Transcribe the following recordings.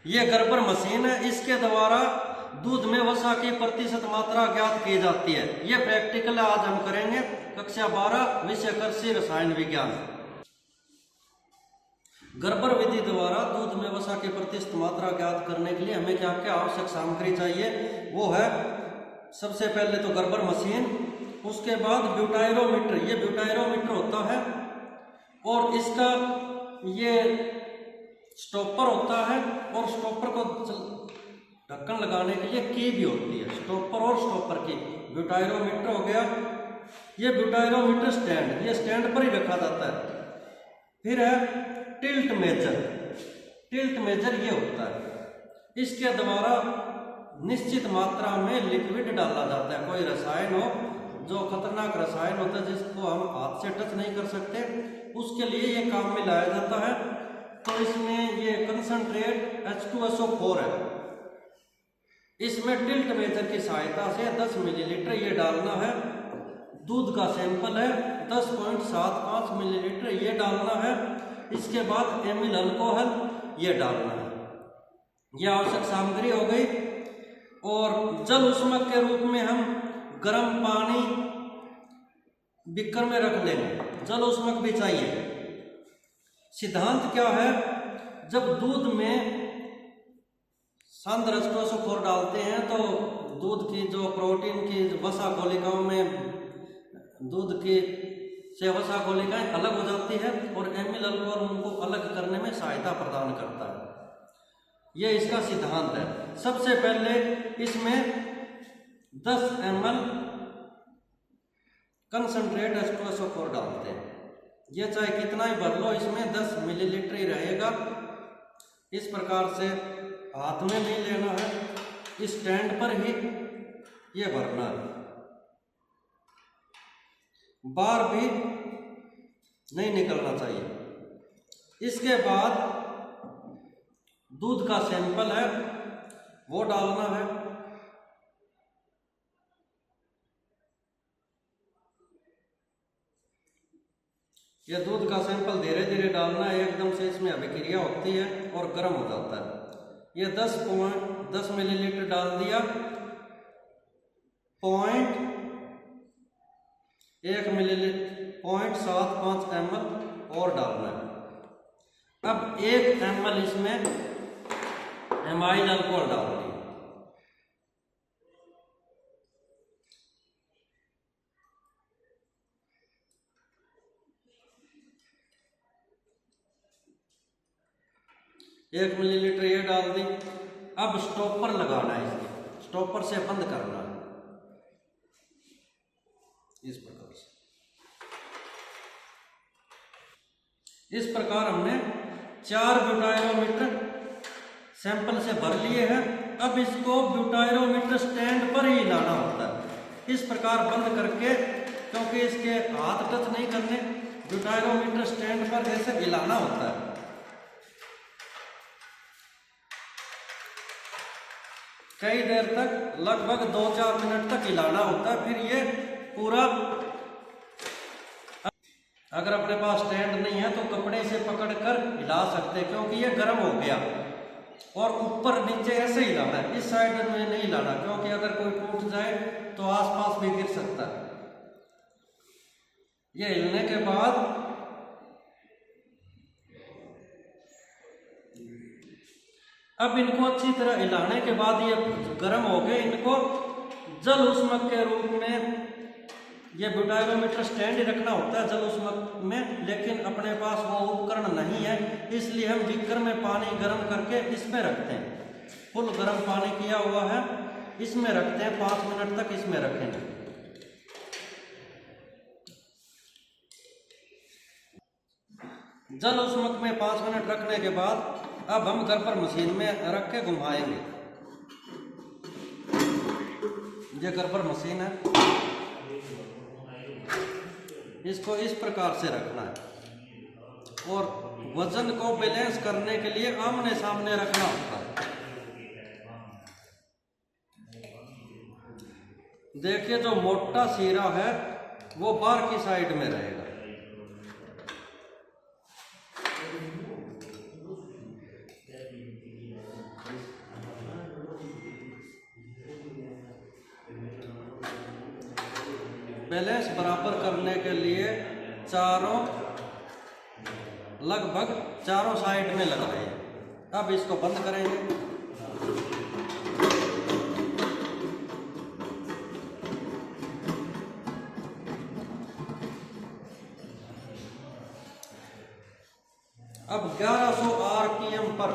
ये Gerber machine है, इसके द्वारा दूध में वसा की प्रतिशत मात्रा ज्ञात की जाती है। ये प्रैक्टिकल आज हम करेंगे, कक्षा 12, विषय कृषि रसायन विज्ञान। गर्बर विधि द्वारा दूध में वसा की प्रतिशत मात्रा ज्ञात करने के लिए हमें क्या क्या आवश्यक सामग्री चाहिए, वो है सबसे पहले तो गर्बर मशीन, उसके बाद ब्यूटायरोमीटर। ये ब्यूटायरोमीटर होता है और इसका ये स्टॉपर होता है, और स्टॉपर को ढक्कन लगाने के लिए की भी होती है, स्टॉपर और स्टॉपर की। ब्यूटायरोमीटर हो गया। ये ब्यूटायरोमीटर स्टैंड, ये स्टैंड पर ही रखा जाता है। फिर है टिल्ट मेजर। टिल्ट मेजर ये होता है, इसके द्वारा निश्चित मात्रा में लिक्विड डाला जाता है। कोई रसायन हो जो खतरनाक रसायन होता है जिसको हम हाथ से टच नहीं कर सकते, उसके लिए ये काम में लाया जाता है। तो इसमें ये कंसंट्रेट H2SO4 है। इसमें टिल्ट मेजर की सहायता से 10 मिलीलीटर ये डालना है। दूध का सैंपल है 10.75 मिलीलीटर ये डालना है। इसके बाद एमिल अल्कोहल ये डालना है। यह आवश्यक सामग्री हो गई। और जल उष्मक के रूप में हम गर्म पानी बीकर में रख लेंगे, जल उष्मक भी चाहिए। सिद्धांत क्या है, जब दूध में सांद्र H2SO4 डालते हैं तो दूध की जो प्रोटीन की वसा कोशिकाओं में दूध की से वसा कोशिकाएं अलग हो जाती है और एमिल अल्कोहल उनको अलग करने में सहायता प्रदान करता है। यह इसका सिद्धांत है। सबसे पहले इसमें 10 ml कंसंट्रेट H2SO4 डालते हैं। यह चाहे कितना ही भर लो, इसमें 10 मिलीलीटर ही रहेगा। इस प्रकार से हाथ में नहीं लेना है, इस स्टैंड पर ही ये भरना है, बाहर भी नहीं निकलना चाहिए। इसके बाद दूध का सैंपल है वो डालना है। यह दूध का सैंपल धीरे धीरे डालना है, एकदम से इसमें अभिक्रिया होती है और गर्म हो जाता है। यह 10 मिलीलीटर डाल दिया। 1 मिलीलीटर 0.75 ml और डालना है। अब 1 ml इसमें एमाइल अल्कोहल डाल दिया। एक मिलीलीटर ये डाल दी। अब स्टॉपर लगाना है, इसमें स्टॉपर से बंद करना है इस प्रकार से। इस प्रकार हमने 4 ब्यूटायरोमीटर सैंपल से भर लिए हैं। अब इसको ब्यूटायरोमीटर स्टैंड पर ही लाना होता है, इस प्रकार बंद करके, क्योंकि इसके हाथ टच नहीं करने, ब्यूटायरोमीटर स्टैंड पर ऐसे हिलाना होता है। कई देर तक, लगभग 2-4 मिनट तक हिलाना होता है। फिर ये पूरा, अगर अपने पास स्टैंड नहीं है तो कपड़े से पकड़कर हिला सकते, क्योंकि ये गर्म हो गया। और ऊपर नीचे ऐसे हिलाना है, इस साइड में नहीं हिलाना, क्योंकि अगर कोई टूट जाए तो आसपास भी गिर सकता है। ये हिलने के बाद अब इनको अच्छी तरह हिलाने के बाद ये गर्म हो गए। इनको जल उष्मक के रूप में, ये ब्यूटायरोमीटर स्टैंड ही रखना होता है जल उष्मक में, लेकिन अपने पास वो उपकरण नहीं है, इसलिए हम बीकर में पानी गर्म करके इसमें रखते हैं। फुल गर्म पानी किया हुआ है, इसमें रखते हैं। 5 मिनट तक इसमें रखेंगे। जल उष्मक में 5 मिनट रखने के बाद अब हम गर्बर मशीन में रख के घुमाएंगे। ये गर्बर मशीन है, इसको इस प्रकार से रखना है और वजन को बैलेंस करने के लिए आमने सामने रखना होता है। देखिए, जो मोटा सीरा है वो बाहर की साइड में रहेगा। बैलेंस बराबर करने के लिए लगभग चारों साइड में लग रहे हैं। अब इसको बंद करेंगे। अब 1100 आरपीएम पर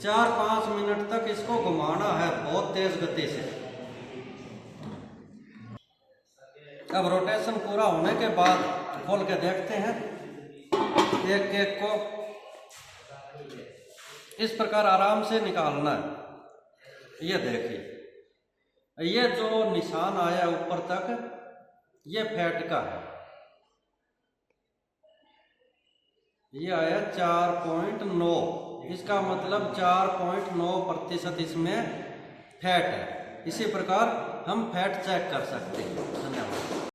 4-5 मिनट तक इसको घुमाना है बहुत तेज गति से। अब रोटेशन पूरा होने के बाद खोल के देखते हैं एक केक को। इस प्रकार आराम से निकालना है। ये देखिए, ये जो निशान आया ऊपर तक, ये फैट का है। ये आया 4.9, इसका मतलब 4.9% इसमें फैट है। इसी प्रकार हम फैट चेक कर सकते हैं। धन्यवाद।